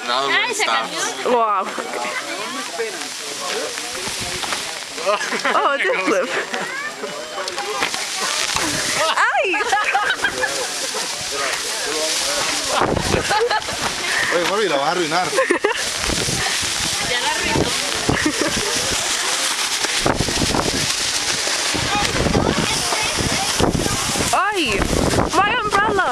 No, no está. Wow. Oh, did flip. ¡Ay! Oye, Mavi, la vas a arruinar. Ya la arruinó. ¡Ay! My umbrella!